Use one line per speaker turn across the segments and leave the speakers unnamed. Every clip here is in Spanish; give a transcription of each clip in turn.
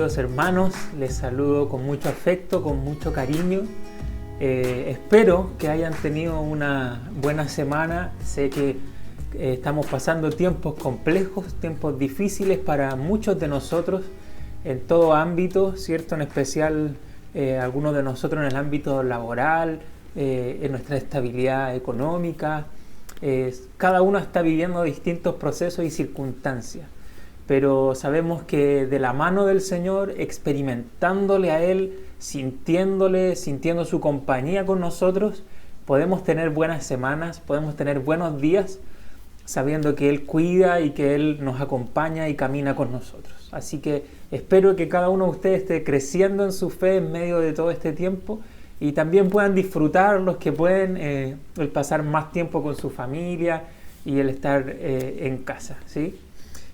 queridos hermanos, les saludo con mucho afecto, con mucho cariño. Espero que hayan tenido una buena semana. Sé que estamos pasando tiempos complejos, tiempos difíciles para muchos de nosotros en todo ámbito, ¿cierto? En especial algunos de nosotros en el ámbito laboral, en nuestra estabilidad económica. Cada uno está viviendo distintos procesos y circunstancias. Pero sabemos que de la mano del Señor, experimentándole a Él, sintiendo su compañía con nosotros, podemos tener buenas semanas, podemos tener buenos días, sabiendo que Él cuida y que Él nos acompaña y camina con nosotros. Así que espero que cada uno de ustedes esté creciendo en su fe en medio de todo este tiempo y también puedan disfrutar los que pueden el pasar más tiempo con su familia y el estar en casa, ¿sí?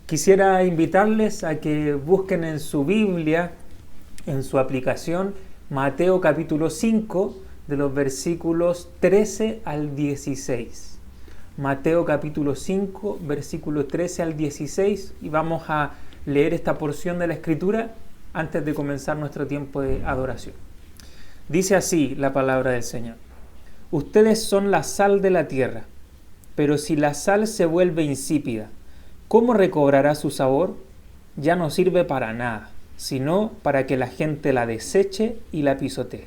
Quisiera invitarles a que busquen en su Biblia, en su aplicación, Mateo capítulo 5, de los versículos 13 al 16. Mateo capítulo 5, versículo 13 al 16, y vamos a leer esta porción de la Escritura antes de comenzar nuestro tiempo de adoración. Dice así la palabra del Señor: Ustedes son la sal de la tierra, pero si la sal se vuelve insípida, ¿cómo recobrará su sabor? Ya no sirve para nada, sino para que la gente la deseche y la pisotee.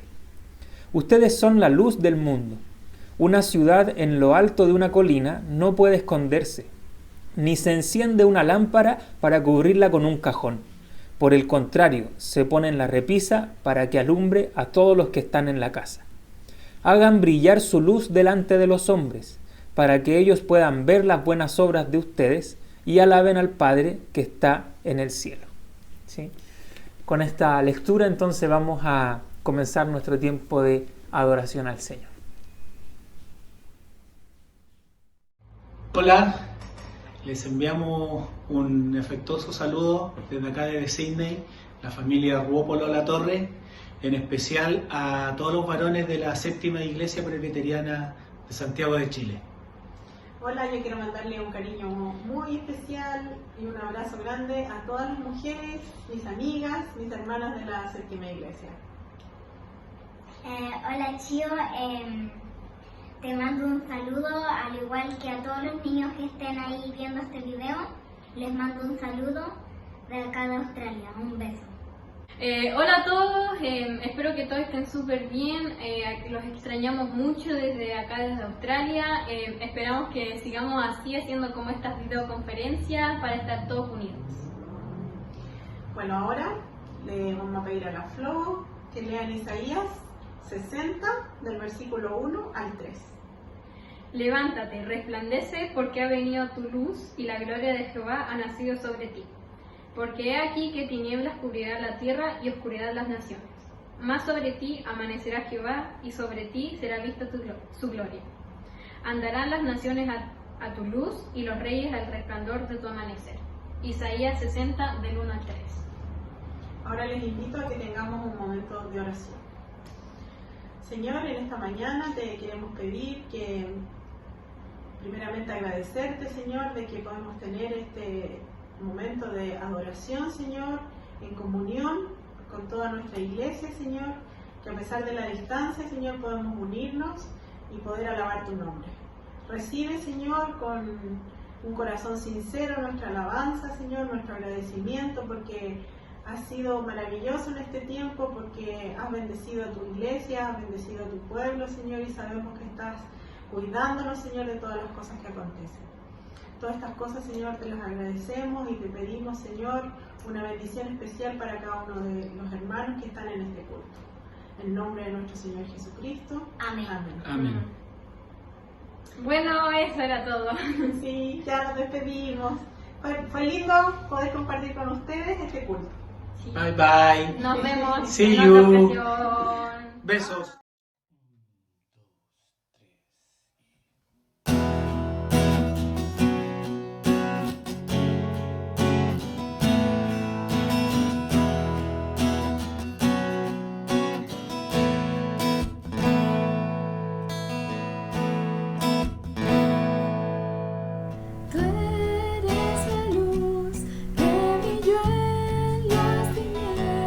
Ustedes son la luz del mundo. Una ciudad en lo alto de una colina no puede esconderse, ni se enciende una lámpara para cubrirla con un cajón. Por el contrario, se pone en la repisa para que alumbre a todos los que están en la casa. Hagan brillar su luz delante de los hombres, para que ellos puedan ver las buenas obras de ustedes y alaben al Padre que está en el cielo. ¿Sí? Con esta lectura entonces vamos a comenzar nuestro tiempo de adoración al Señor.
Hola, les enviamos un afectuoso saludo desde acá de Sydney, la familia Ruópolo La Torre, en especial a todos los varones de la Séptima Iglesia Presbiteriana de Santiago de Chile.
Hola, yo quiero mandarle un cariño muy especial y un abrazo grande a todas las mujeres, mis amigas, mis hermanas de la Séptima Iglesia.
Hola Chio, te mando un saludo, al igual que a todos los niños que estén ahí viendo este video, les mando un saludo de acá de Australia, un beso.
Hola a todos, espero que todos estén súper bien, los extrañamos mucho desde acá, desde Australia, esperamos que sigamos así haciendo como estas videoconferencias para estar todos unidos.
Bueno, ahora le vamos a pedir a la Flo que lean Isaías 60 del versículo 1 al 3.
Levántate, resplandece, porque ha venido tu luz y la gloria de Jehová ha nacido sobre ti. Porque he aquí que tinieblas cubrirán la tierra y oscuridad las naciones. Mas sobre ti amanecerá Jehová y sobre ti será vista su gloria. Andarán las naciones a tu luz y los reyes al resplandor de tu amanecer. Isaías 60 del 1 al 3.
Ahora les invito a que tengamos un momento de oración. Señor, en esta mañana te queremos pedir que primeramente agradecerte, Señor, de que podemos tener este momento de adoración, Señor, en comunión con toda nuestra iglesia, Señor, que a pesar de la distancia, Señor, podemos unirnos y poder alabar tu nombre. Recibe, Señor, con un corazón sincero nuestra alabanza, Señor, nuestro agradecimiento, porque has sido maravilloso en este tiempo, porque has bendecido a tu iglesia, has bendecido a tu pueblo, Señor, y sabemos que estás cuidándonos, Señor, de todas las cosas que acontecen. Todas estas cosas, Señor, te las agradecemos y te pedimos, Señor, una bendición especial para cada uno de los hermanos que están en este culto. En nombre de nuestro Señor Jesucristo.
Amén.
Amén.
Amén.
Bueno, eso era todo.
Sí, ya nos despedimos. Fue lindo poder compartir con ustedes este culto.
Sí.
Bye bye.
Nos vemos
See
en otra
you.
ocasión.
Besos.
Tú eres la luz que brilló en las tinieblas.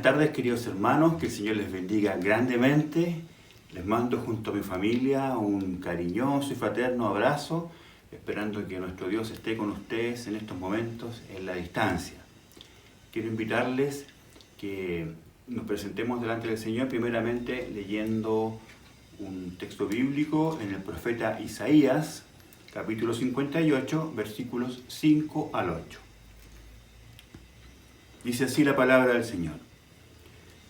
tardes, queridos hermanos, que el Señor les bendiga grandemente. Les mando junto a mi familia un cariñoso y fraterno abrazo, esperando que nuestro Dios esté con ustedes en estos momentos en la distancia. Quiero invitarles que nos presentemos delante del Señor, primeramente leyendo un texto bíblico en el profeta Isaías, capítulo 58, versículos 5 al 8. Dice así la palabra del Señor.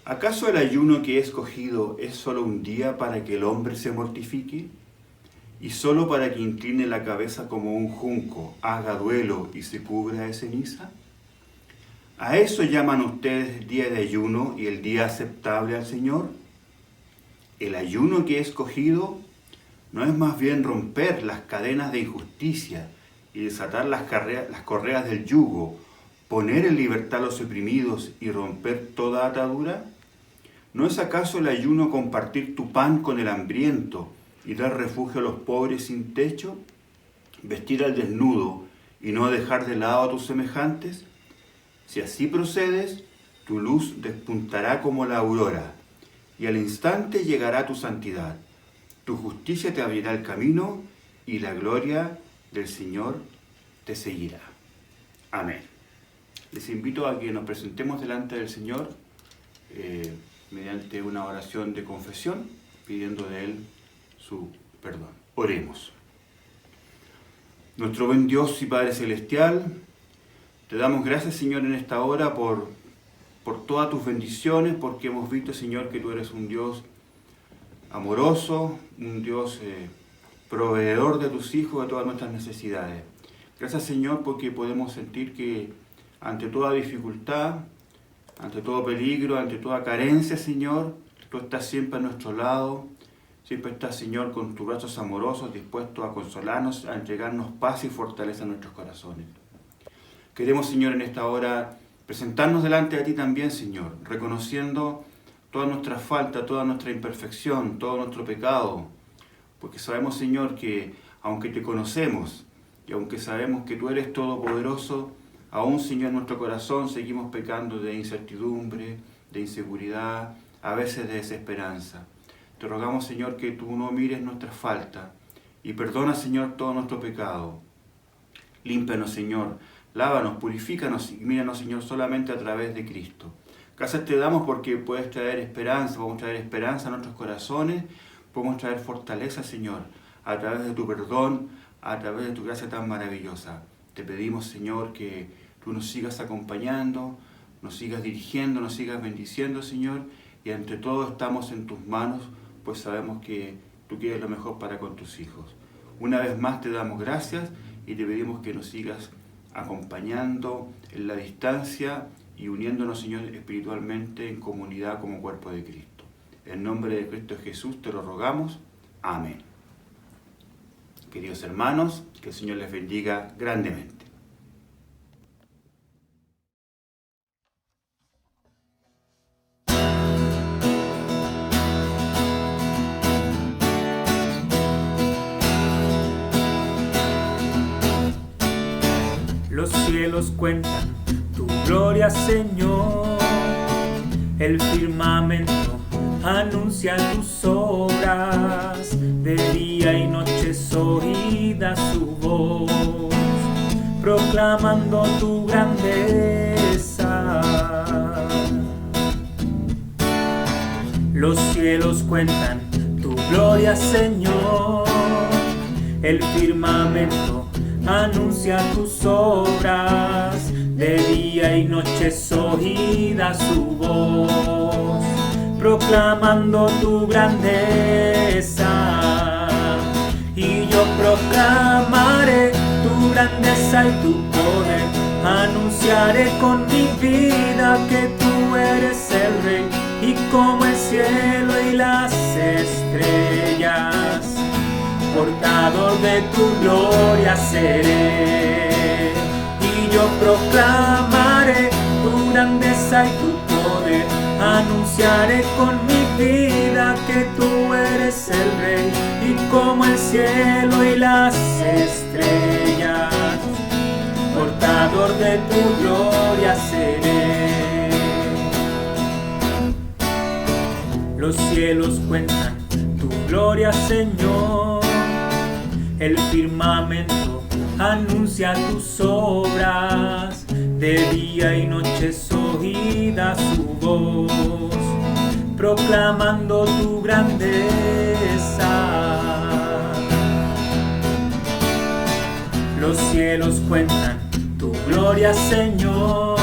¿Acaso el ayuno que he escogido es solo un día para que el hombre se mortifique? ¿Y solo para que incline la cabeza como un junco, haga duelo y se cubra de ceniza? ¿A eso llaman ustedes día de ayuno y el día aceptable al Señor? El ayuno que he escogido no es más bien romper las cadenas de injusticia y desatar las correas del yugo, poner en libertad a los oprimidos y romper toda atadura? ¿No es acaso el ayuno compartir tu pan con el hambriento y dar refugio a los pobres sin techo? ¿Vestir al desnudo y no dejar de lado a tus semejantes? Si así procedes, tu luz despuntará como la aurora, y al instante llegará tu santidad. Tu justicia te abrirá el camino, y la gloria del Señor te seguirá. Amén. Les invito a que nos presentemos delante del Señor mediante una oración de confesión, pidiendo de Él su perdón. Oremos. Nuestro buen Dios y Padre Celestial, te damos gracias, Señor, en esta hora por todas tus bendiciones, porque hemos visto, Señor, que tú eres un Dios amoroso, un Dios proveedor de tus hijos, de todas nuestras necesidades. Gracias, Señor, porque podemos sentir que ante toda dificultad, ante todo peligro, ante toda carencia, Señor, tú estás siempre a nuestro lado, siempre estás, Señor, con tus brazos amorosos, dispuestos a consolarnos, a entregarnos paz y fortaleza a nuestros corazones. Queremos, Señor, en esta hora presentarnos delante de ti también, Señor, reconociendo toda nuestra falta, toda nuestra imperfección, todo nuestro pecado, porque sabemos, Señor, que aunque te conocemos y aunque sabemos que tú eres todopoderoso, aún, Señor, en nuestro corazón seguimos pecando de incertidumbre, de inseguridad, a veces de desesperanza. Te rogamos, Señor, que tú no mires nuestra falta y perdona, Señor, todo nuestro pecado. Límpianos, Señor, lávanos, purifícanos y míranos, Señor, solamente a través de Cristo. Gracias te damos porque puedes traer esperanza, podemos traer esperanza a nuestros corazones, podemos traer fortaleza, Señor, a través de tu perdón, a través de tu gracia tan maravillosa. Te pedimos, Señor, que tú nos sigas acompañando, nos sigas dirigiendo, nos sigas bendiciendo, Señor, y ante todo estamos en tus manos, pues sabemos que tú quieres lo mejor para con tus hijos. Una vez más te damos gracias y te pedimos que nos sigas acompañando en la distancia y uniéndonos, Señor, espiritualmente en comunidad como cuerpo de Cristo. En nombre de Cristo Jesús te lo rogamos. Amén. Queridos hermanos, que el Señor les bendiga grandemente.
Los cielos cuentan tu gloria, Señor. El firmamento anuncia tus obras. De día y noche es oída su voz, proclamando tu grandeza. Los cielos cuentan tu gloria, Señor. El firmamento anuncia tus obras, de día y noche es oída su voz, proclamando tu grandeza. Y yo proclamaré tu grandeza y tu poder, anunciaré con mi vida que tú eres el Rey, y como el cielo y las estrellas, portador de tu gloria seré. Y yo proclamaré tu grandeza y tu poder, anunciaré con mi vida que tú eres el Rey, y como el cielo y las estrellas, portador de tu gloria seré. Los cielos cuentan tu gloria, Señor. El firmamento anuncia tus obras. De día y noche es oída su voz, proclamando tu grandeza. Los cielos cuentan tu gloria, Señor.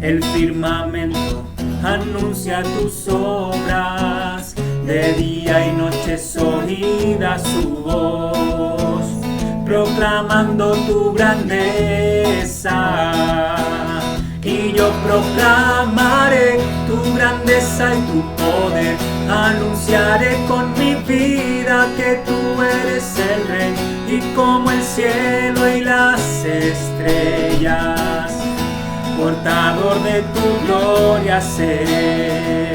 El firmamento anuncia tus obras. De día y noche es oída su voz, proclamando tu grandeza. Y yo proclamaré tu grandeza y tu poder. Anunciaré con mi vida que tú eres el Rey. Y como el cielo y las estrellas, portador de tu gloria seré.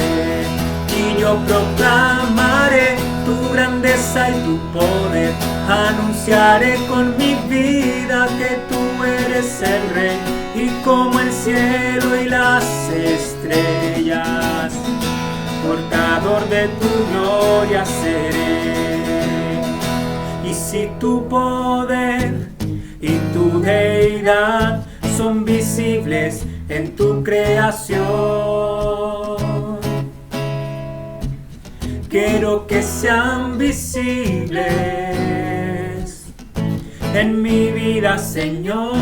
Y yo proclamaré tu grandeza y tu poder. Anunciaré con mi vida que tú eres el Rey. Y como el cielo y las estrellas, portador de tu gloria seré. Y si tu poder y tu deidad son visibles en tu creación, quiero que sean visibles en mi vida, Señor.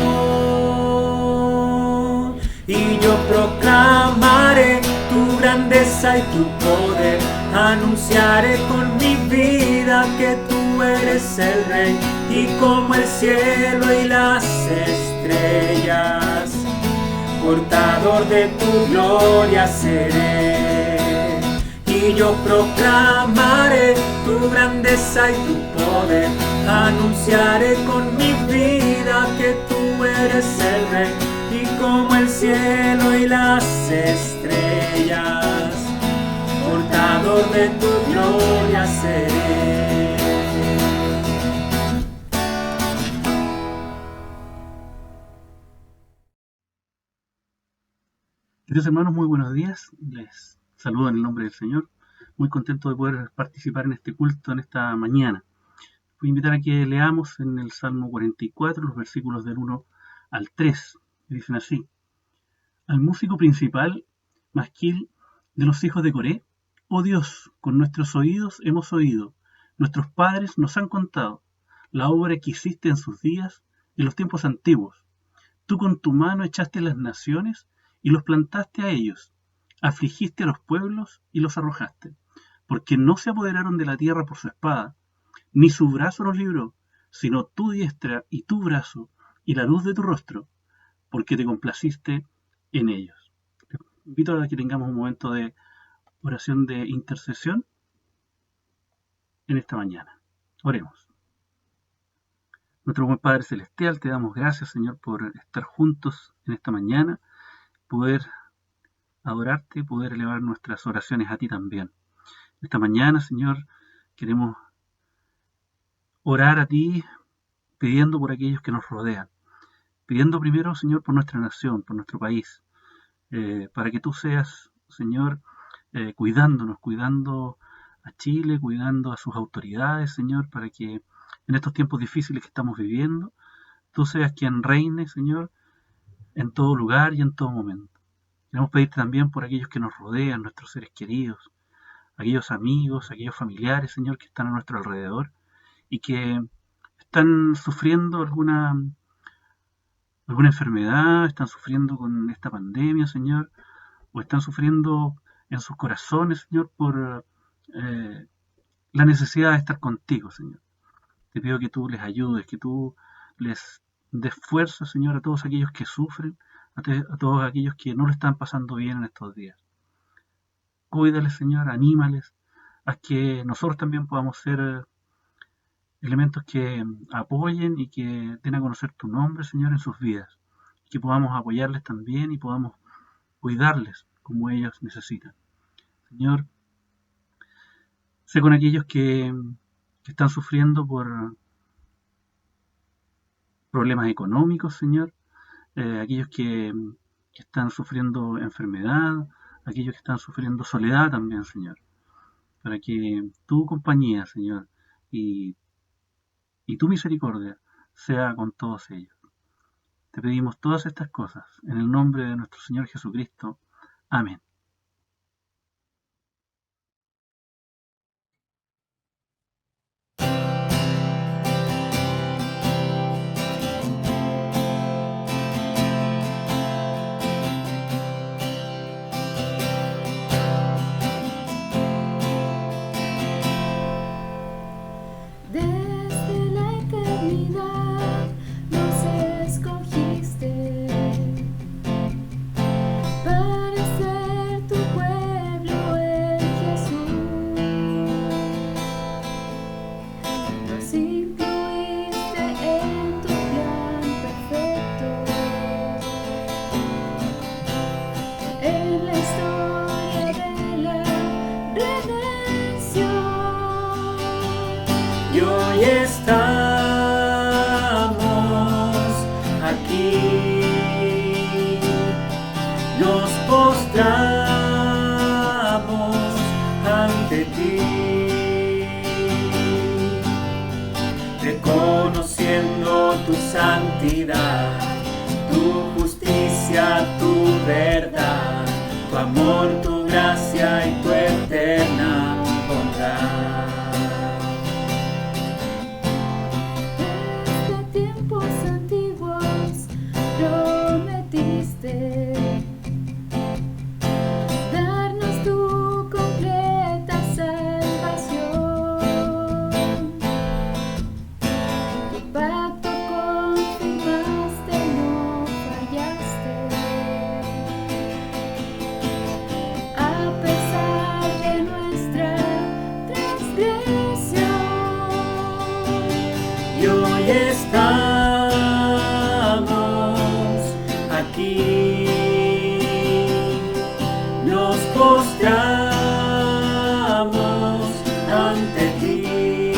Y yo proclamaré tu grandeza y tu poder. Anunciaré con mi vida que tú eres el Rey. Y como el cielo y las estrellas, portador de tu gloria seré. Y yo proclamaré tu grandeza y tu poder. Anunciaré con mi vida que tú eres el Rey. Y como el cielo y las estrellas, portador de tu gloria seré.
Queridos hermanos, muy buenos días. Les saludo en el nombre del Señor. Muy contento de poder participar en este culto en esta mañana. Voy a invitar a que leamos en el Salmo 44 los versículos del 1 al 3. Que dicen así: al músico principal, masquil de los hijos de Coré, oh Dios, con nuestros oídos hemos oído, nuestros padres nos han contado la obra que hiciste en sus días, en los tiempos antiguos. Tú con tu mano echaste las naciones y los plantaste a ellos, afligiste a los pueblos y los arrojaste, porque no se apoderaron de la tierra por su espada, ni su brazo los libró, sino tu diestra y tu brazo y la luz de tu rostro, porque te complaciste en ellos. Les invito a que tengamos un momento de oración de intercesión en esta mañana. Oremos. Nuestro buen Padre Celestial, te damos gracias, Señor, por estar juntos en esta mañana, poder adorarte, poder elevar nuestras oraciones a ti también. Esta mañana, Señor, queremos orar a ti pidiendo por aquellos que nos rodean, pidiendo primero, Señor, por nuestra nación, por nuestro país, para que tú seas, Señor, cuidándonos, cuidando a Chile, cuidando a sus autoridades, Señor, para que en estos tiempos difíciles que estamos viviendo, tú seas quien reine, Señor, en todo lugar y en todo momento. Queremos pedirte también por aquellos que nos rodean, nuestros seres queridos, aquellos amigos, aquellos familiares, Señor, que están a nuestro alrededor y que están sufriendo alguna enfermedad, están sufriendo con esta pandemia, Señor, o están sufriendo en sus corazones, Señor, por la necesidad de estar contigo, Señor. Te pido que tú les ayudes, que tú les des fuerza, Señor, a todos aquellos que sufren, a todos aquellos que no lo están pasando bien en estos días. Cuídales, Señor, anímales, a que nosotros también podamos ser elementos que apoyen y que den a conocer tu nombre, Señor, en sus vidas. Que podamos apoyarles también y podamos cuidarles como ellos necesitan. Señor, sé con aquellos que están sufriendo por problemas económicos, Señor, aquellos que están sufriendo enfermedad, aquellos que están sufriendo soledad también, Señor. para que tu compañía, Señor, y tu misericordia sea con todos ellos. Te pedimos todas estas cosas en el nombre de nuestro Señor Jesucristo. Amén.
Desde la eternidad nos escogiste para ser tu pueblo en Jesús. Nos incluiste en tu plan perfecto, en la historia de la redención.
Y hoy estamos aquí, nos postramos ante ti, reconociendo tu santidad, tu justicia, tu verdad, tu amor, tu gracia y tu eterna bondad.
Desde tiempos antiguos prometiste darnos tu completa salvación. Tu pacto confirmaste, no fallaste. A pesar de nuestra transgresión.
Y hoy estamos aquí, nos postramos ante ti,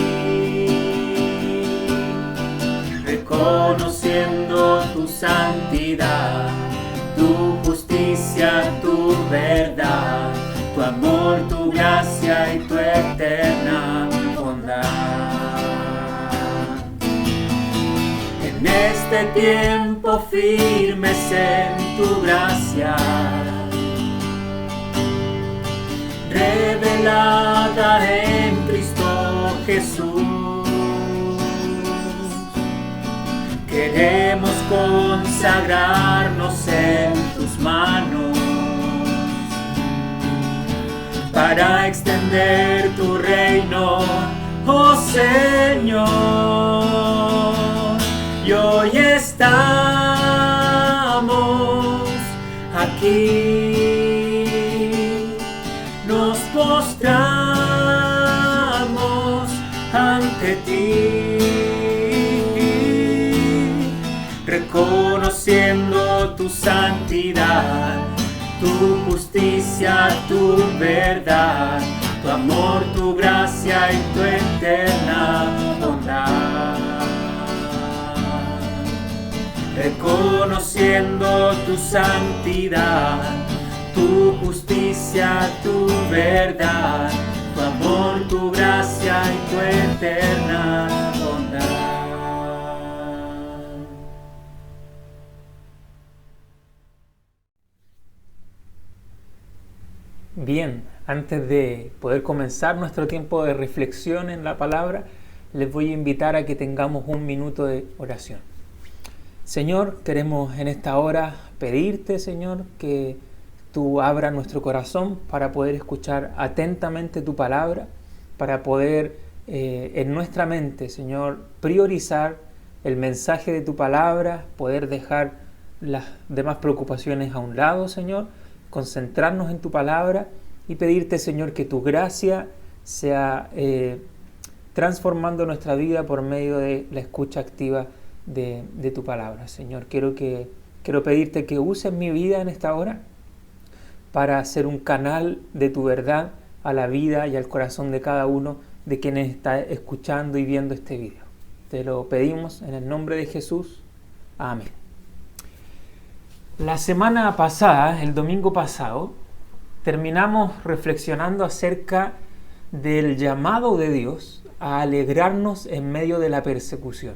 reconociendo tu santidad, tu justicia, tu verdad, tu amor, tu gracia y tu eterna bondad. En este tiempo firmes en tu gracia, revelada en Cristo Jesús. Queremos consagrarnos en tus manos para extender tu reino, oh Señor. Y hoy estamos aquí, nos postramos ante ti, reconociendo tu santidad, tu justicia, tu verdad, tu amor, tu gracia y tu eterna bondad. Reconociendo tu santidad, tu justicia, tu verdad, tu amor, tu gracia y tu eterna bondad. Bien, antes de poder comenzar nuestro tiempo de reflexión en la palabra, les voy a invitar a que tengamos un minuto de oración. Señor, queremos en esta hora pedirte, Señor, que tú abras nuestro corazón para poder escuchar atentamente tu palabra, para poder en nuestra mente, Señor, priorizar el mensaje de tu palabra, poder dejar las demás preocupaciones a un lado, Señor, concentrarnos en tu palabra y pedirte, Señor, que tu gracia sea transformando nuestra vida por medio de la escucha activa de tu palabra. Señor, quiero pedirte que uses mi vida en esta hora para ser un canal de tu verdad a la vida y al corazón de cada uno de quienes está escuchando y viendo este video. Te lo pedimos en el nombre de Jesús. Amén. La semana pasada, el domingo pasado, terminamos reflexionando acerca del llamado de Dios a alegrarnos en medio de la persecución,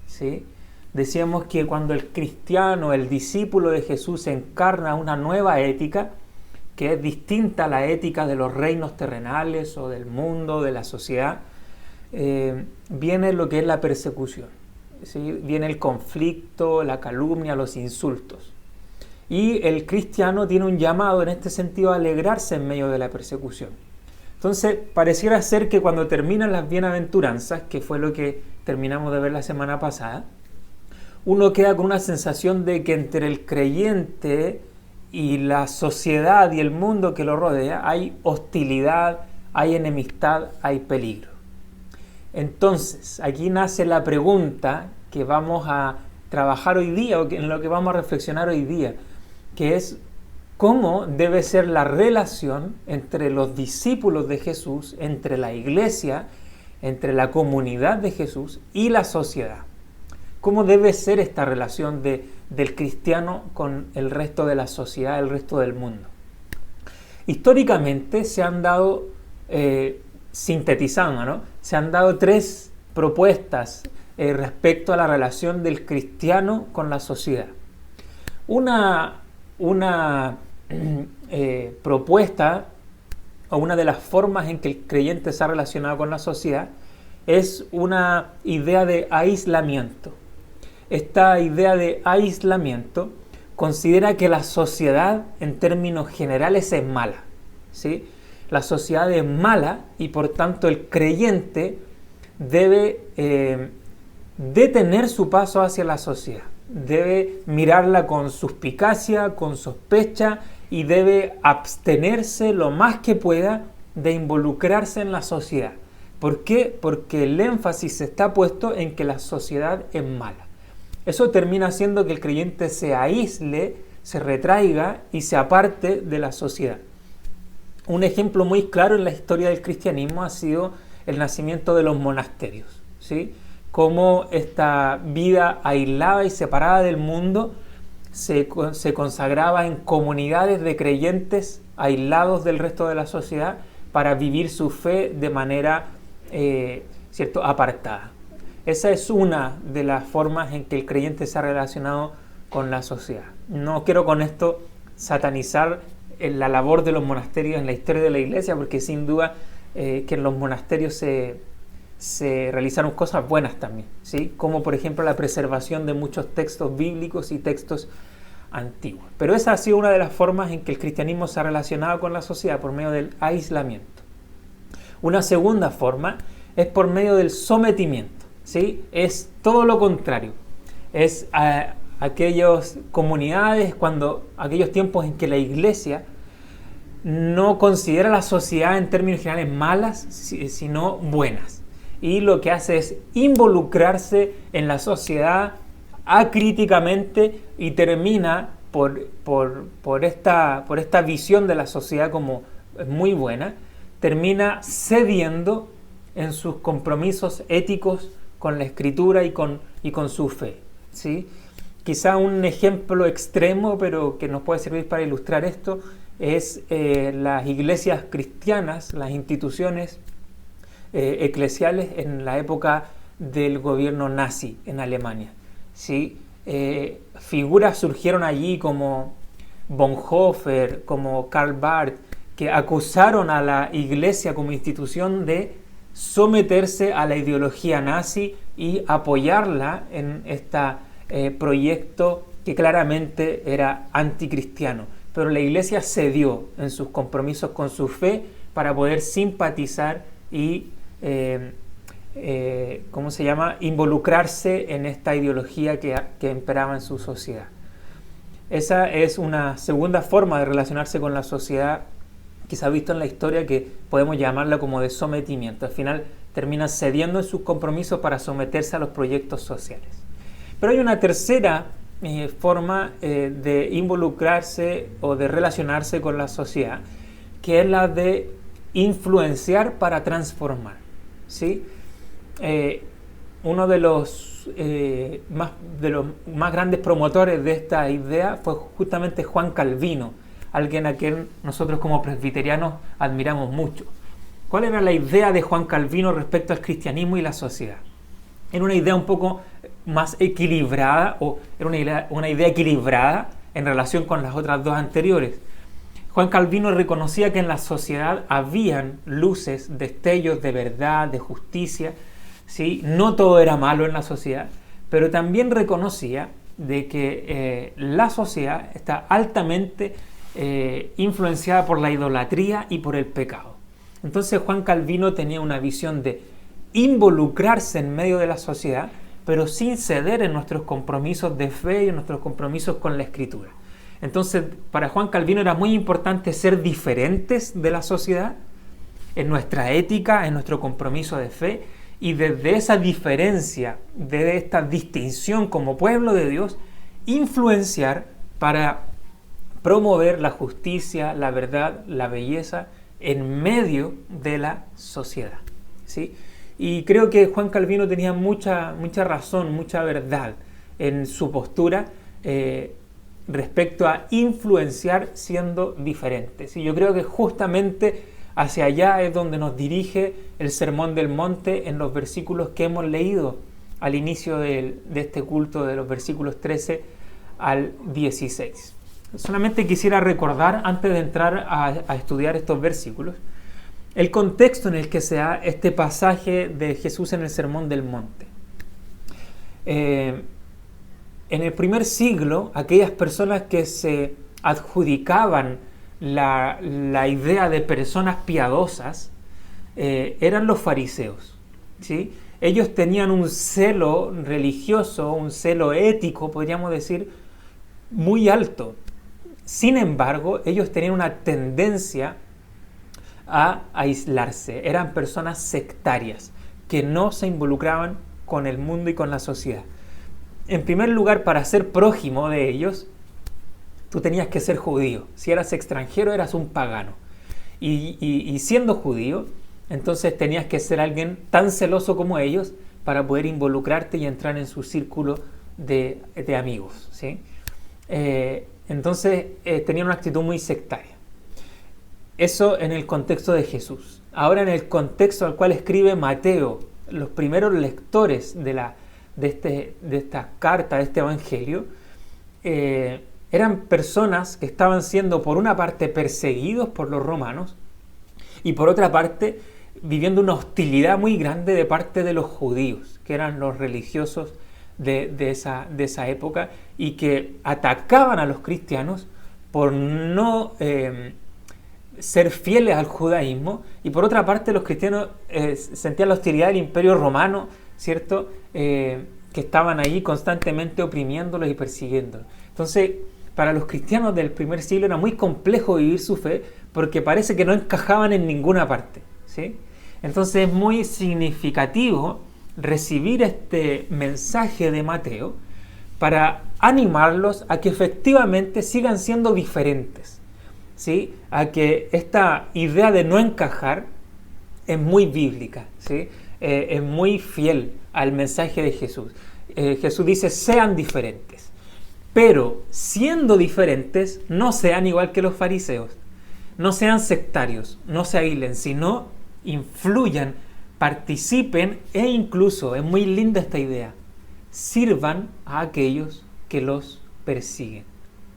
¿sí? Decíamos que cuando el cristiano, el discípulo de Jesús, encarna una nueva ética, que es distinta a la ética de los reinos terrenales o del mundo, de la sociedad, viene lo que es la persecución, ¿sí? Viene el conflicto, la calumnia, los insultos. Y el cristiano tiene un llamado en este sentido a alegrarse en medio de la persecución. Entonces, pareciera ser que cuando terminan las bienaventuranzas, que fue lo que terminamos de ver la semana pasada, uno queda con una sensación de que entre el creyente y la sociedad y el mundo que lo rodea hay hostilidad, hay enemistad, hay peligro. Entonces, aquí nace la pregunta que vamos a trabajar hoy día, o en lo que vamos a reflexionar hoy día, que es cómo debe ser la relación entre los discípulos de Jesús, entre la iglesia, entre la comunidad de Jesús y la sociedad. ¿Cómo debe ser esta relación del cristiano con el resto de la sociedad, el resto del mundo? Históricamente se han dado, sintetizando, ¿no? Se han dado 3 propuestas respecto a la relación del cristiano con la sociedad. Una propuesta o una de las formas en que el creyente se ha relacionado con la sociedad es una idea de aislamiento. Esta idea de aislamiento considera que la sociedad en términos generales es mala, ¿sí? La sociedad es mala y por tanto el creyente debe detener su paso hacia la sociedad. Debe mirarla con suspicacia, con sospecha y debe abstenerse lo más que pueda de involucrarse en la sociedad. ¿Por qué? Porque el énfasis está puesto en que la sociedad es mala. Eso termina haciendo que el creyente se aísle, se retraiga y se aparte de la sociedad. Un ejemplo muy claro en la historia del cristianismo ha sido el nacimiento de los monasterios, ¿sí? Cómo esta vida aislada y separada del mundo se consagraba en comunidades de creyentes aislados del resto de la sociedad para vivir su fe de manera apartada. Esa es una de las formas en que el creyente se ha relacionado con la sociedad. No quiero con esto satanizar la labor de los monasterios en la historia de la iglesia, porque sin duda que en los monasterios se realizaron cosas buenas también, ¿sí? Como por ejemplo la preservación de muchos textos bíblicos y textos antiguos. Pero esa ha sido una de las formas en que el cristianismo se ha relacionado con la sociedad, por medio del aislamiento. Una segunda forma es por medio del sometimiento, ¿sí? Es todo lo contrario. Es aquellas comunidades, aquellos tiempos en que la iglesia no considera a la sociedad en términos generales malas, sino buenas. Y lo que hace es involucrarse en la sociedad acríticamente y termina por esta visión de la sociedad como muy buena, termina cediendo en sus compromisos éticos con la Escritura y con su fe, ¿sí? Quizá un ejemplo extremo, pero que nos puede servir para ilustrar esto, es las iglesias cristianas, las instituciones eclesiales en la época del gobierno nazi en Alemania, ¿sí? Figuras surgieron allí como Bonhoeffer, como Karl Barth, que acusaron a la iglesia como institución de someterse a la ideología nazi y apoyarla en este proyecto que claramente era anticristiano. Pero la iglesia cedió en sus compromisos con su fe para poder simpatizar y involucrarse en esta ideología que imperaba en su sociedad. Esa es una segunda forma de relacionarse con la sociedad que se ha visto en la historia, que podemos llamarla como de sometimiento. Al final termina cediendo en sus compromisos para someterse a los proyectos sociales. Pero hay una tercera forma de involucrarse o de relacionarse con la sociedad, que es la de influenciar para transformar, ¿sí? Uno de los más grandes promotores de esta idea fue justamente Juan Calvino, alguien a quien nosotros como presbiterianos admiramos mucho. ¿Cuál era la idea de Juan Calvino respecto al cristianismo y la sociedad? Era una idea un poco más equilibrada, o era una idea equilibrada en relación con las otras dos anteriores. Juan Calvino reconocía que en la sociedad habían luces, destellos de verdad, de justicia, ¿sí? No todo era malo en la sociedad, pero también reconocía de que la sociedad está altamente influenciada por la idolatría y por el pecado. Entonces Juan Calvino tenía una visión de involucrarse en medio de la sociedad, pero sin ceder en nuestros compromisos de fe y en nuestros compromisos con la Escritura. Entonces, para Juan Calvino era muy importante ser diferentes de la sociedad en nuestra ética, en nuestro compromiso de fe, y desde esa diferencia, de esta distinción como pueblo de Dios, influenciar para promover la justicia, la verdad, la belleza en medio de la sociedad, ¿sí? Y creo que Juan Calvino tenía mucha razón, mucha verdad en su postura respecto a influenciar siendo diferentes. Y yo creo que justamente hacia allá es donde nos dirige el Sermón del Monte en los versículos que hemos leído al inicio de este culto, de los versículos 13 al 16. Solamente quisiera recordar, antes de entrar a estudiar estos versículos, el contexto en el que se da este pasaje de Jesús en el Sermón del Monte. En el primer siglo, aquellas personas que se adjudicaban la idea de personas piadosas eran los fariseos, ¿sí? Ellos tenían un celo religioso, un celo ético, podríamos decir, muy alto. Sin embargo, ellos tenían una tendencia a aislarse. Eran personas sectarias que no se involucraban con el mundo y con la sociedad. En primer lugar, para ser prójimo de ellos, tú tenías que ser judío. Si eras extranjero, eras un pagano. Y siendo judío, entonces tenías que ser alguien tan celoso como ellos para poder involucrarte y entrar en su círculo de amigos, ¿sí? Entonces tenían una actitud muy sectaria. Eso en el contexto de Jesús. Ahora, en el contexto al cual escribe Mateo, los primeros lectores de esta carta, de este evangelio, eran personas que estaban siendo, por una parte, perseguidos por los romanos y por otra parte, viviendo una hostilidad muy grande de parte de los judíos, que eran los religiosos de esa época, y que atacaban a los cristianos por no ser fieles al judaísmo, y por otra parte los cristianos sentían la hostilidad del imperio romano, ¿cierto? Que estaban ahí constantemente oprimiéndolos y persiguiéndolos. Entonces, para los cristianos del primer siglo era muy complejo vivir su fe, porque parece que no encajaban en ninguna parte, ¿sí? Entonces es muy significativo recibir este mensaje de Mateo para animarlos a que efectivamente sigan siendo diferentes, ¿sí? A que esta idea de no encajar es muy bíblica, ¿sí? Es muy fiel al mensaje de Jesús. Jesús dice, sean diferentes, pero siendo diferentes, no sean igual que los fariseos, no sean sectarios, no se aíslen, sino influyan, participen e incluso, es muy linda esta idea, sirvan a aquellos que los persiguen.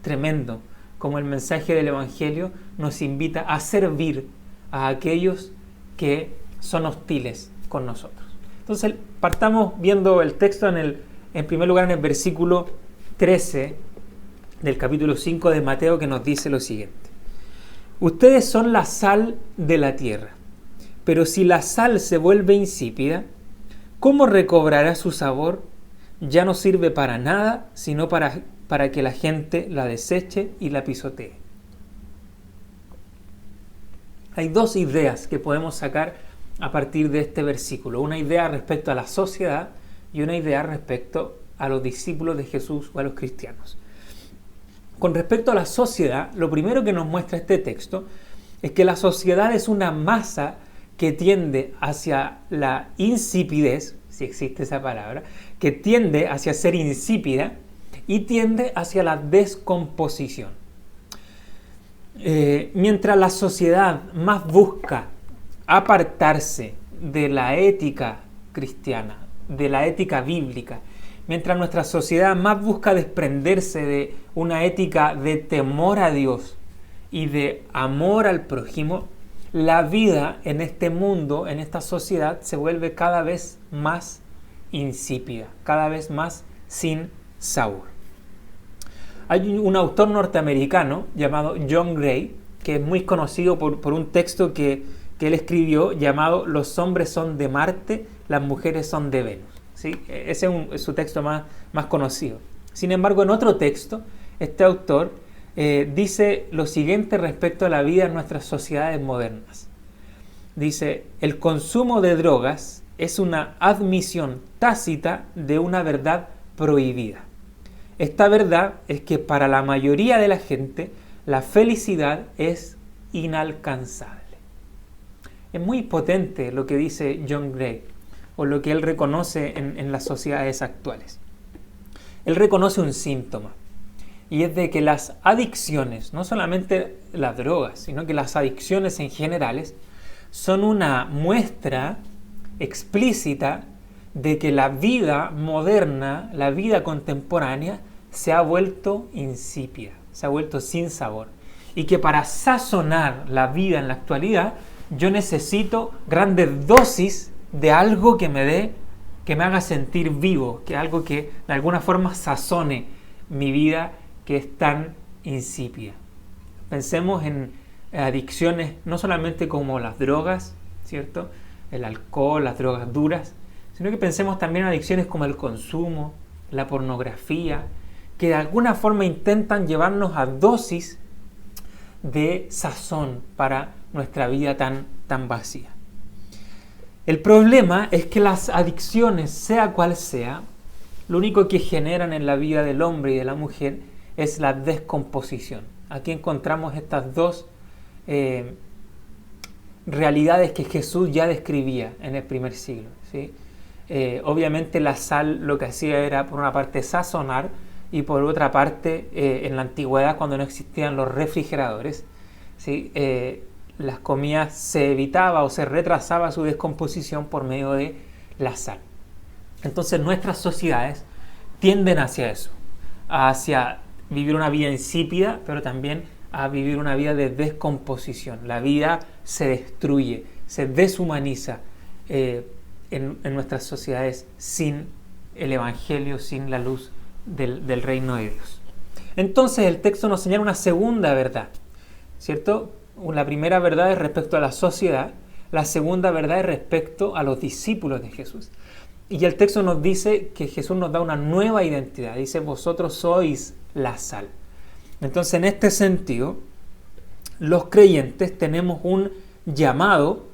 Tremendo, como el mensaje del Evangelio nos invita a servir a aquellos que son hostiles con nosotros. Entonces, partamos viendo el texto en primer lugar en el versículo 13 del capítulo 5 de Mateo, que nos dice lo siguiente: ustedes son la sal de la tierra, pero si la sal se vuelve insípida, ¿cómo recobrará su sabor? Ya no sirve para nada, sino para que la gente la deseche y la pisotee. Hay dos ideas que podemos sacar a partir de este versículo. Una idea respecto a la sociedad y una idea respecto a los discípulos de Jesús o a los cristianos. Con respecto a la sociedad, lo primero que nos muestra este texto es que la sociedad es una masa que tiende hacia la insipidez, si existe esa palabra, que tiende hacia ser insípida y tiende hacia la descomposición. Mientras la sociedad más busca apartarse de la ética cristiana, de la ética bíblica, mientras nuestra sociedad más busca desprenderse de una ética de temor a Dios y de amor al prójimo, la vida en este mundo, en esta sociedad, se vuelve cada vez más insípida, cada vez más sin sabor. Hay un autor norteamericano llamado John Gray, que es muy conocido por un texto que él escribió llamado Los hombres son de Marte, las mujeres son de Venus. ¿Sí? Ese es su texto más conocido. Sin embargo, en otro texto, este autor dice lo siguiente respecto a la vida en nuestras sociedades modernas. Dice, el consumo de drogas es una admisión tácita de una verdad prohibida. Esta verdad es que para la mayoría de la gente la felicidad es inalcanzable. Es muy potente lo que dice John Gray, o lo que él reconoce en las sociedades actuales. Él reconoce un síntoma, y es de que las adicciones, no solamente las drogas, sino que las adicciones en generales, son una muestra explícita de que la vida moderna, la vida contemporánea, se ha vuelto insípida, se ha vuelto sin sabor. Y que para sazonar la vida en la actualidad, yo necesito grandes dosis de algo que me haga sentir vivo, que algo que de alguna forma sazone mi vida que es tan insípida. Pensemos en adicciones no solamente como las drogas, ¿cierto? El alcohol, las drogas duras, sino que pensemos también en adicciones como el consumo, la pornografía, que de alguna forma intentan llevarnos a dosis de sazón para nuestra vida tan vacía. El problema es que las adicciones, sea cual sea, lo único que generan en la vida del hombre y de la mujer es la descomposición. Aquí encontramos estas dos realidades que Jesús ya describía en el primer siglo, ¿sí? Obviamente la sal lo que hacía era, por una parte, sazonar, y por otra parte, en la antigüedad, cuando no existían los refrigeradores, ¿sí? Las comidas se evitaba o se retrasaba su descomposición por medio de la sal. Entonces nuestras sociedades tienden hacia eso, hacia vivir una vida insípida, pero también a vivir una vida de descomposición. La vida se destruye, se deshumaniza en nuestras sociedades sin el Evangelio, sin la luz del reino de Dios. Entonces el texto nos señala una segunda verdad, ¿cierto? La primera verdad es respecto a la sociedad, la segunda verdad es respecto a los discípulos de Jesús. Y el texto nos dice que Jesús nos da una nueva identidad, dice, vosotros sois la sal. Entonces, en este sentido, los creyentes tenemos un llamado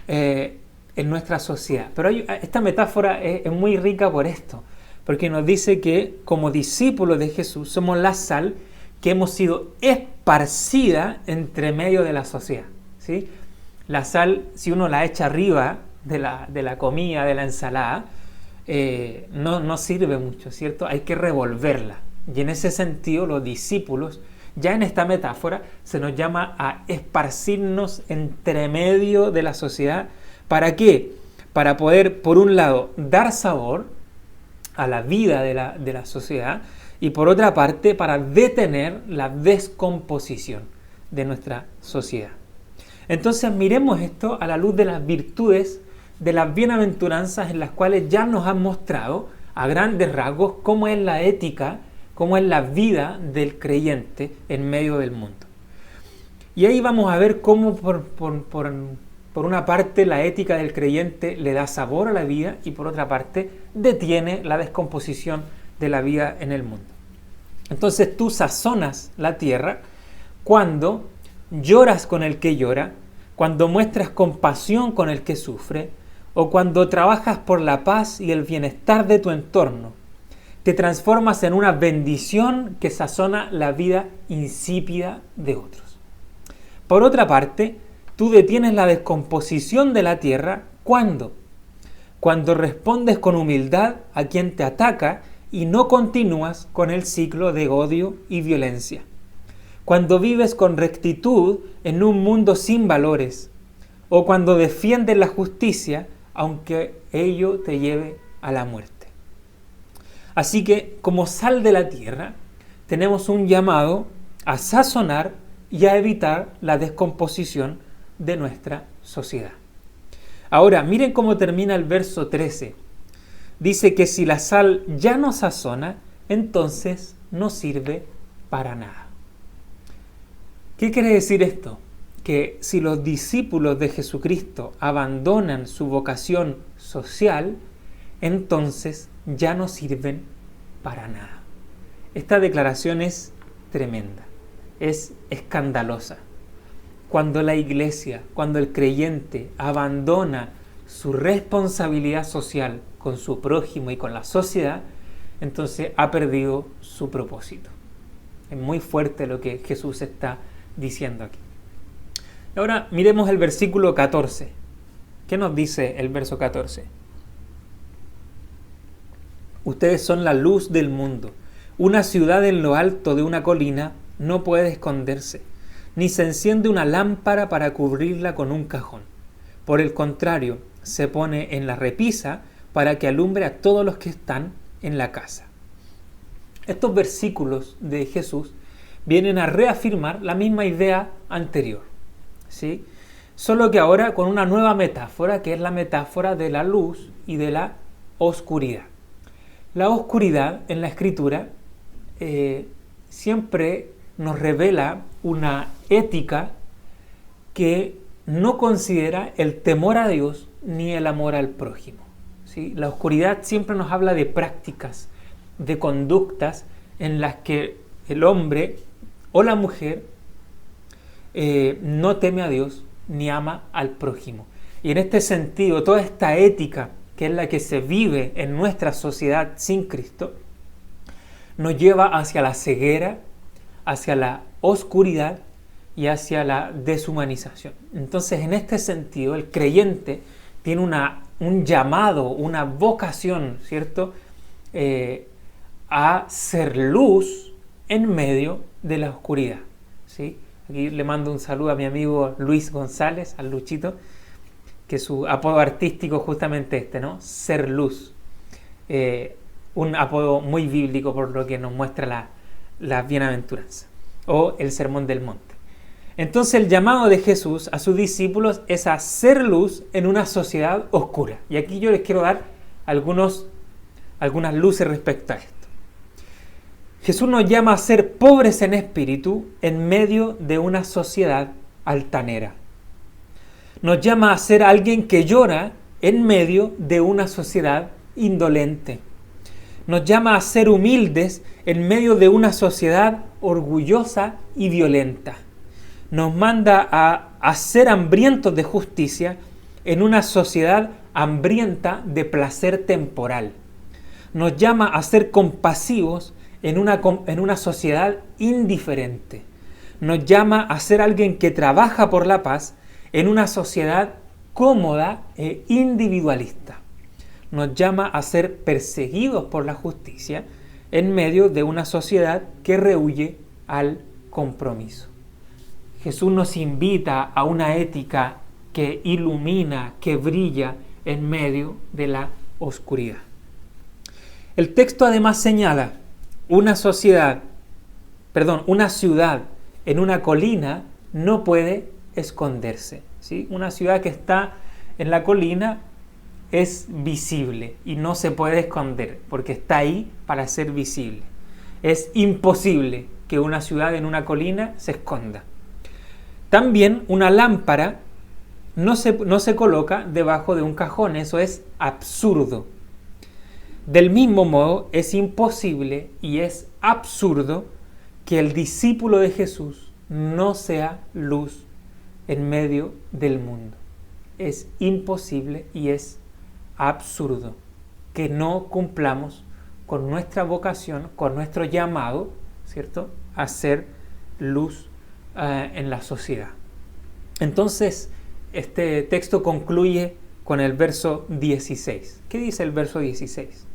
en nuestra sociedad. Pero esta metáfora es muy rica por esto, porque nos dice que como discípulos de Jesús somos la sal que hemos sido esparcida entre medio de la sociedad, ¿sí? La sal, si uno la echa arriba de la comida, de la ensalada, no sirve mucho, ¿cierto? Hay que revolverla. Y en ese sentido, los discípulos, ya en esta metáfora, se nos llama a esparcirnos entre medio de la sociedad. ¿Para qué? Para poder, por un lado, dar sabor a la vida de la sociedad, y por otra parte, para detener la descomposición de nuestra sociedad. Entonces miremos esto a la luz de las virtudes, de las bienaventuranzas en las cuales ya nos han mostrado a grandes rasgos cómo es la ética, cómo es la vida del creyente en medio del mundo. Y ahí vamos a ver cómo por una parte la ética del creyente le da sabor a la vida y por otra parte detiene la descomposición de la vida en el mundo. Entonces tú sazonas la tierra cuando lloras con el que llora, cuando muestras compasión con el que sufre, o cuando trabajas por la paz y el bienestar de tu entorno. Te transformas en una bendición que sazona la vida insípida de otros. Por otra parte, tú detienes la descomposición de la tierra cuando respondes con humildad a quien te ataca y no continúas con el ciclo de odio y violencia. Cuando vives con rectitud en un mundo sin valores, o cuando defiendes la justicia, aunque ello te lleve a la muerte. Así que, como sal de la tierra, tenemos un llamado a sazonar y a evitar la descomposición de nuestra sociedad. Ahora, miren cómo termina el verso 13. Dice que si la sal ya no sazona, entonces no sirve para nada. ¿Qué quiere decir esto? Que si los discípulos de Jesucristo abandonan su vocación social, entonces ya no sirven para nada. Esta declaración es tremenda, es escandalosa. Cuando la iglesia, cuando el creyente abandona su responsabilidad social con su prójimo y con la sociedad, entonces ha perdido su propósito. Es muy fuerte lo que Jesús está diciendo aquí. Ahora miremos el versículo 14. ¿Qué nos dice el verso 14? Ustedes son la luz del mundo. Una ciudad en lo alto de una colina no puede esconderse, ni se enciende una lámpara para cubrirla con un cajón. Por el contrario, se pone en la repisa para que alumbre a todos los que están en la casa. Estos versículos de Jesús vienen a reafirmar la misma idea anterior, ¿sí? Solo que ahora con una nueva metáfora, que es la metáfora de la luz y de la oscuridad. La oscuridad en la Escritura siempre nos revela una ética que no considera el temor a Dios ni el amor al prójimo, ¿sí? La oscuridad siempre nos habla de prácticas, de conductas en las que el hombre o la mujer no teme a Dios ni ama al prójimo. Y en este sentido, toda esta ética, que es la que se vive en nuestra sociedad sin Cristo, nos lleva hacia la ceguera, hacia la oscuridad y hacia la deshumanización. Entonces, en este sentido, el creyente tiene un llamado, una vocación, ¿cierto?, a ser luz en medio de la oscuridad, ¿sí? Aquí le mando un saludo a mi amigo Luis González, al Luchito, que su apodo artístico justamente este, ¿no? Ser luz. Un apodo muy bíblico por lo que nos muestra la bienaventuranza o el sermón del monte. Entonces el llamado de Jesús a sus discípulos es a ser luz en una sociedad oscura. Y aquí yo les quiero dar algunas luces respecto a esto. Jesús nos llama a ser pobres en espíritu en medio de una sociedad altanera. Nos llama a ser alguien que llora en medio de una sociedad indolente. Nos llama a ser humildes en medio de una sociedad orgullosa y violenta. Nos manda a ser hambrientos de justicia en una sociedad hambrienta de placer temporal. Nos llama a ser compasivos en una sociedad indiferente. Nos llama a ser alguien que trabaja por la paz en una sociedad cómoda e individualista. Nos llama a ser perseguidos por la justicia en medio de una sociedad que rehúye al compromiso. Jesús nos invita a una ética que ilumina, que brilla en medio de la oscuridad. El texto además señala una ciudad en una colina no puede esconderse, ¿sí? Una ciudad que está en la colina es visible y no se puede esconder porque está ahí para ser visible. Es imposible que una ciudad en una colina se esconda. También una lámpara no se coloca debajo de un cajón, eso es absurdo. Del mismo modo, es imposible y es absurdo que el discípulo de Jesús no sea luz en medio del mundo. Es imposible y es absurdo que no cumplamos con nuestra vocación, con nuestro llamado, ¿cierto?, a ser luz en la sociedad. Entonces, este texto concluye con el verso 16. ¿Qué dice el verso 16?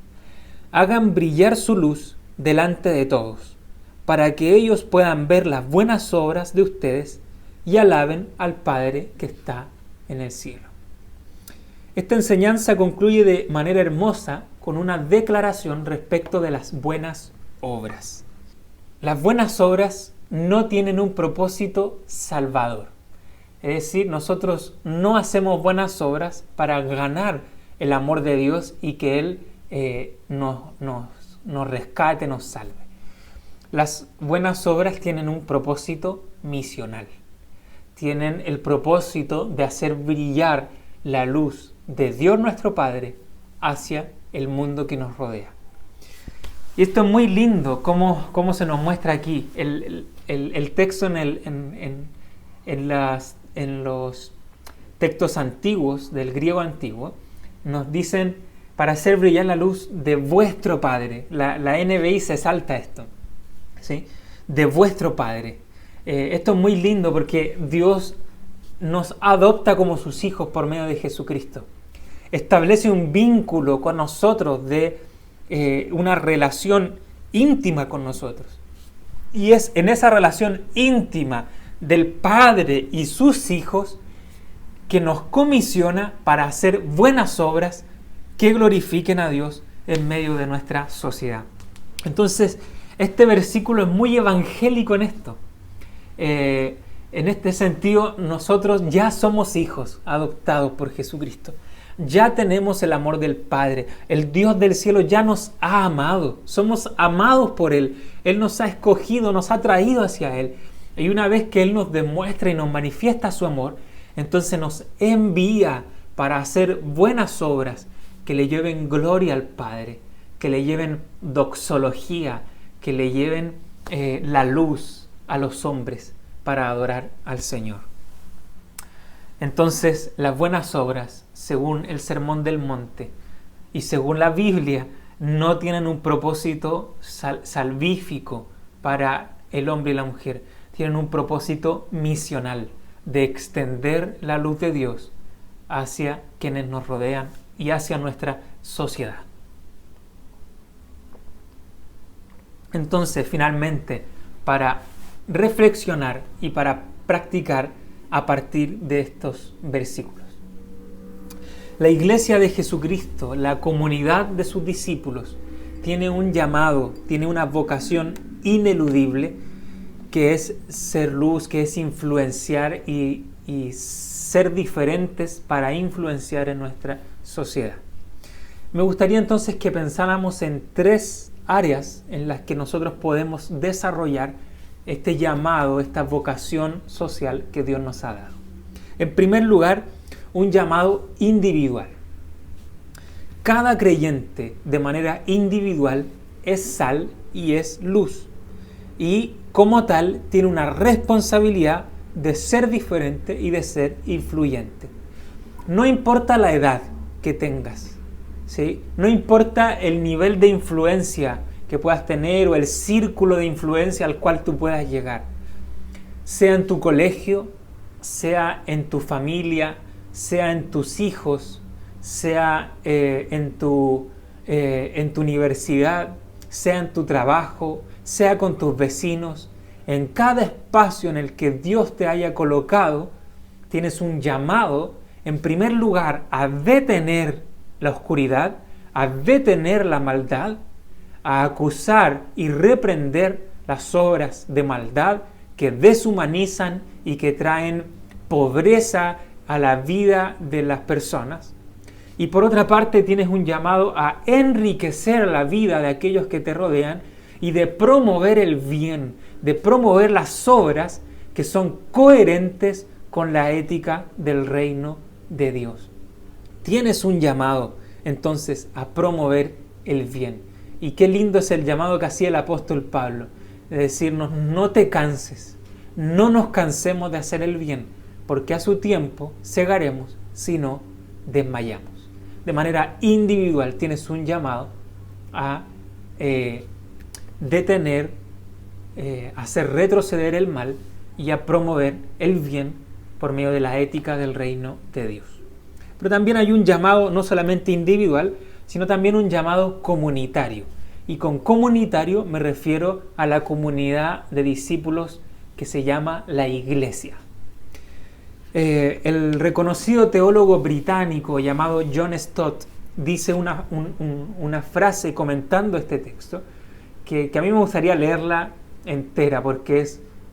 Hagan brillar su luz delante de todos, para que ellos puedan ver las buenas obras de ustedes y alaben al Padre que está en el cielo. Esta enseñanza concluye de manera hermosa con una declaración respecto de las buenas obras. Las buenas obras no tienen un propósito salvador. Es decir, nosotros no hacemos buenas obras para ganar el amor de Dios y que Él nos rescate, nos salve. Las buenas obras tienen un propósito misional. Tienen el propósito de hacer brillar la luz de Dios nuestro Padre hacia el mundo que nos rodea. Y esto es muy lindo, cómo se nos muestra aquí. El texto en los textos antiguos, del griego antiguo, nos dicen para hacer brillar la luz de vuestro Padre. La NBI se salta esto, ¿sí? De vuestro Padre. Esto es muy lindo porque Dios nos adopta como sus hijos por medio de Jesucristo. Establece un vínculo con nosotros de una relación íntima con nosotros. Y es en esa relación íntima del Padre y sus hijos que nos comisiona para hacer buenas obras que glorifiquen a Dios en medio de nuestra sociedad. Entonces, este versículo es muy evangélico en esto. En este sentido, nosotros ya somos hijos adoptados por Jesucristo. Ya tenemos el amor del Padre. El Dios del cielo ya nos ha amado. Somos amados por Él. Él nos ha escogido, nos ha traído hacia Él. Y una vez que Él nos demuestra y nos manifiesta su amor, entonces nos envía para hacer buenas obras que le lleven gloria al Padre, que le lleven doxología, que le lleven la luz a los hombres para adorar al Señor. Entonces, las buenas obras, según el Sermón del Monte y según la Biblia, no tienen un propósito salvífico para el hombre y la mujer. Tienen un propósito misional de extender la luz de Dios hacia quienes nos rodean y hacia nuestra sociedad. Entonces, finalmente, para reflexionar y para practicar a partir de estos versículos. La Iglesia de Jesucristo, la comunidad de sus discípulos, tiene un llamado, tiene una vocación ineludible, que es ser luz, que es influenciar y ser diferentes para influenciar en nuestra sociedad. Me gustaría entonces que pensáramos en 3 áreas en las que nosotros podemos desarrollar este llamado, esta vocación social que Dios nos ha dado. En primer lugar, un llamado individual. Cada creyente de manera individual es sal y es luz. Y como tal tiene una responsabilidad de ser diferente y de ser influyente. No importa la edad que tengas, ¿sí? No importa el nivel de influencia que puedas tener o el círculo de influencia al cual tú puedas llegar. Sea en tu colegio, sea en tu familia, sea en tus hijos, sea en tu universidad, sea en tu trabajo, sea con tus vecinos. En cada espacio en el que Dios te haya colocado, tienes un llamado, en primer lugar, a detener la oscuridad, a detener la maldad, a acusar y reprender las obras de maldad que deshumanizan y que traen pobreza a la vida de las personas. Y por otra parte, tienes un llamado a enriquecer la vida de aquellos que te rodean y de promover el bien, de promover las obras que son coherentes con la ética del reino de Dios. Tienes un llamado, entonces, a promover el bien. Y qué lindo es el llamado que hacía el apóstol Pablo, de decirnos, no te canses, no nos cansemos de hacer el bien, porque a su tiempo segaremos si no desmayamos. De manera individual tienes un llamado a detener, hacer retroceder el mal y a promover el bien por medio de la ética del reino de Dios. Pero también hay un llamado no solamente individual, sino también un llamado comunitario. Y con comunitario me refiero a la comunidad de discípulos que se llama la iglesia. El reconocido teólogo británico llamado John Stott dice una frase comentando este texto que a mí me gustaría leerla entera porque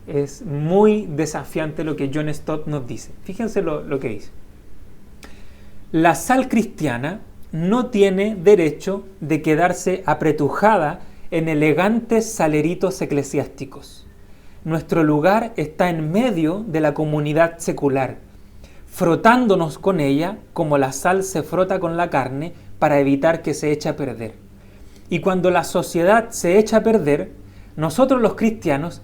es muy desafiante lo que John Stott nos dice. Fíjense lo que dice. La sal cristiana no tiene derecho de quedarse apretujada en elegantes saleritos eclesiásticos. Nuestro lugar está en medio de la comunidad secular, frotándonos con ella como la sal se frota con la carne para evitar que se eche a perder. Y cuando la sociedad se echa a perder, nosotros los cristianos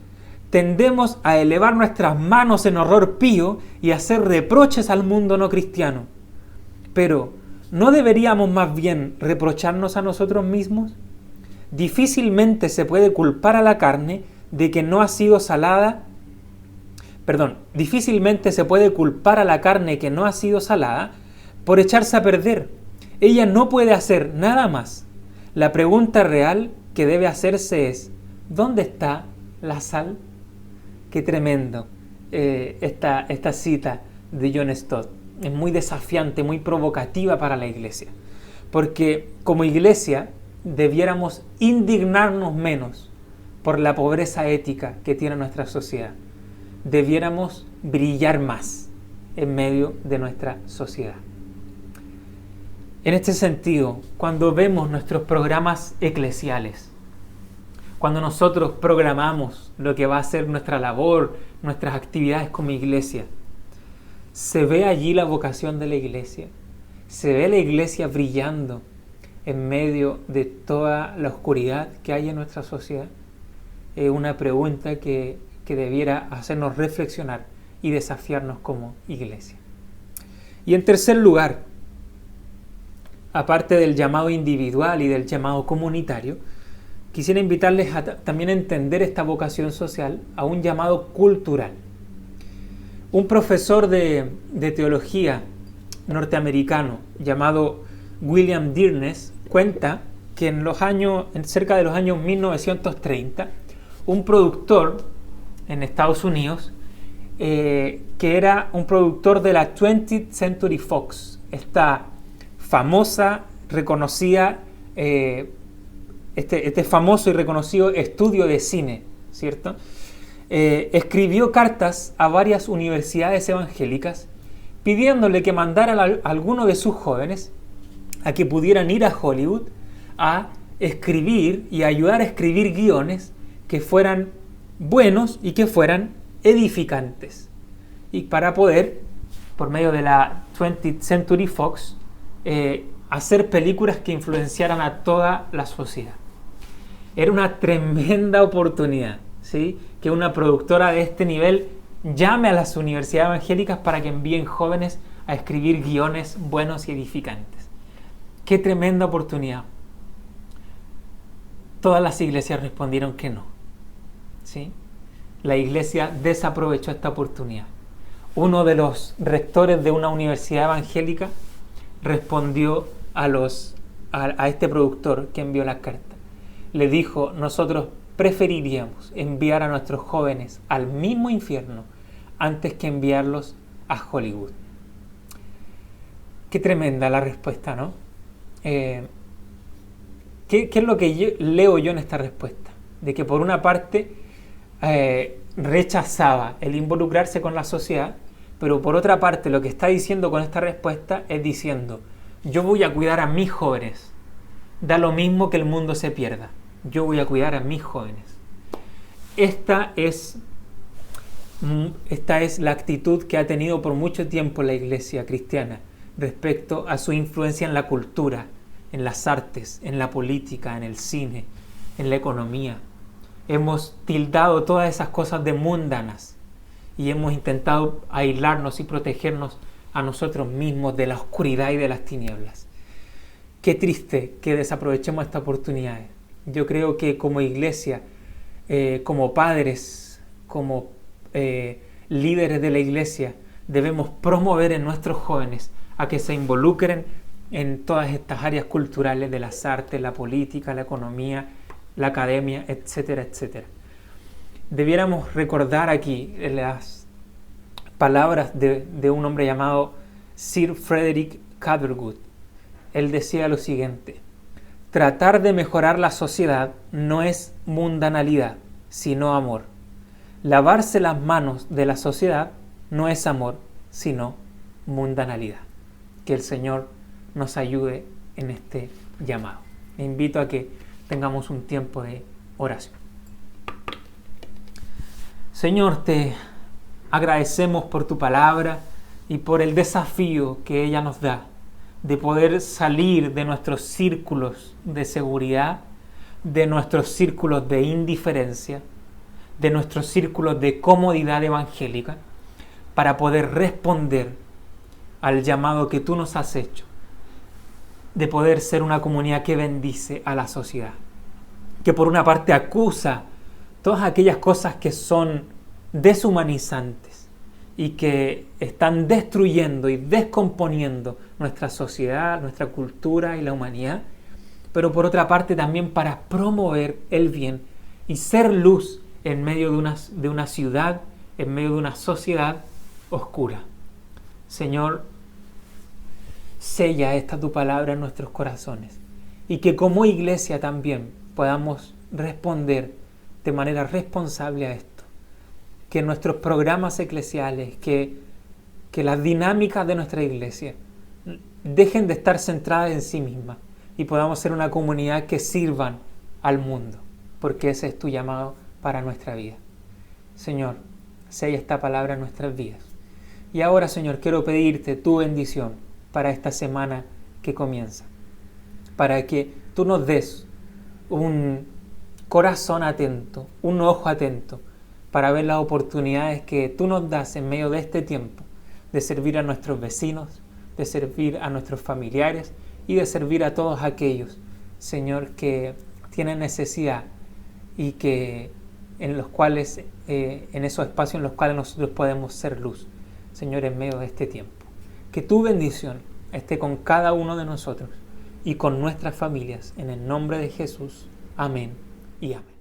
tendemos a elevar nuestras manos en horror pío y hacer reproches al mundo no cristiano. Pero, ¿no deberíamos más bien reprocharnos a nosotros mismos? Difícilmente se puede culpar a la carne de que no ha sido salada. Difícilmente se puede culpar a la carne que no ha sido salada por echarse a perder. Ella no puede hacer nada más. La pregunta real que debe hacerse es: ¿dónde está la sal? Qué tremendo esta cita de John Stott. Es muy desafiante, muy provocativa para la iglesia. Porque como iglesia debiéramos indignarnos menos por la pobreza ética que tiene nuestra sociedad. Debiéramos brillar más en medio de nuestra sociedad. En este sentido, cuando vemos nuestros programas eclesiales, cuando nosotros programamos lo que va a ser nuestra labor, nuestras actividades como iglesia, ¿se ve allí la vocación de la iglesia? ¿Se ve la iglesia brillando en medio de toda la oscuridad que hay en nuestra sociedad? Es una pregunta que debiera hacernos reflexionar y desafiarnos como iglesia. Y en tercer lugar, aparte del llamado individual y del llamado comunitario, quisiera invitarles también a entender esta vocación social a un llamado cultural. Un profesor de teología norteamericano llamado William Dearness cuenta que en cerca de los años 1930, un productor en Estados Unidos, que era un productor de la 20th Century Fox, esta famosa, reconocida, este famoso y reconocido estudio de cine, ¿cierto? Escribió cartas a varias universidades evangélicas pidiéndole que mandaran a alguno de sus jóvenes a que pudieran ir a Hollywood a escribir y ayudar a escribir guiones que fueran buenos y que fueran edificantes. Y para poder, por medio de la 20th Century Fox, hacer películas que influenciaran a toda la sociedad. Era una tremenda oportunidad, ¿sí? Que una productora de este nivel llame a las universidades evangélicas para que envíen jóvenes a escribir guiones buenos y edificantes. ¡Qué tremenda oportunidad! Todas las iglesias respondieron que no, ¿sí? La iglesia desaprovechó esta oportunidad. Uno de los rectores de una universidad evangélica respondió a este productor que envió las cartas. Le dijo: nosotros preferiríamos enviar a nuestros jóvenes al mismo infierno antes que enviarlos a Hollywood. Qué tremenda la respuesta, ¿no? ¿Qué es lo que leo yo en esta respuesta? De que por una parte rechazaba el involucrarse con la sociedad, pero por otra parte lo que está diciendo con esta respuesta es diciendo: yo voy a cuidar a mis jóvenes, da lo mismo que el mundo se pierda, yo voy a cuidar a mis jóvenes. Esta es la actitud que ha tenido por mucho tiempo la iglesia cristiana respecto a su influencia en la cultura, en las artes, en la política, en el cine, en la economía. Hemos tildado todas esas cosas de mundanas y hemos intentado aislarnos y protegernos a nosotros mismos de la oscuridad y de las tinieblas. Qué triste que desaprovechemos esta oportunidad. Yo creo que como iglesia, como padres, como líderes de la iglesia, debemos promover en nuestros jóvenes a que se involucren en todas estas áreas culturales de las artes, la política, la economía, la academia, etcétera, etcétera. Debiéramos recordar aquí las palabras de un hombre llamado Sir Frederick Catherwood. Él decía lo siguiente: tratar de mejorar la sociedad no es mundanalidad, sino amor. Lavarse las manos de la sociedad no es amor, sino mundanalidad. Que el Señor nos ayude en este llamado. Me invito a que tengamos un tiempo de oración. Señor, te agradecemos por tu palabra y por el desafío que ella nos da de poder salir de nuestros círculos de seguridad, de nuestros círculos de indiferencia, de nuestros círculos de comodidad evangélica, para poder responder al llamado que tú nos has hecho, de poder ser una comunidad que bendice a la sociedad, que por una parte acusa todas aquellas cosas que son deshumanizantes y que están destruyendo y descomponiendo nuestra sociedad, nuestra cultura y la humanidad, pero por otra parte también para promover el bien y ser luz en medio de una ciudad, en medio de una sociedad oscura. Señor, sella esta tu palabra en nuestros corazones y que como iglesia también podamos responder de manera responsable a esto. Que nuestros programas eclesiales, que las dinámicas de nuestra iglesia dejen de estar centradas en sí mismas y podamos ser una comunidad que sirvan al mundo, porque ese es tu llamado para nuestra vida. Señor, sella esta palabra en nuestras vidas. Y ahora, Señor, quiero pedirte tu bendición para esta semana que comienza, para que tú nos des un corazón atento, un ojo atento, para ver las oportunidades que tú nos das en medio de este tiempo, de servir a nuestros vecinos, de servir a nuestros familiares y de servir a todos aquellos, Señor, que tienen necesidad y que en los cuales, en esos espacios en los cuales nosotros podemos ser luz, Señor, en medio de este tiempo. Que tu bendición esté con cada uno de nosotros y con nuestras familias, en el nombre de Jesús. Amén y amén.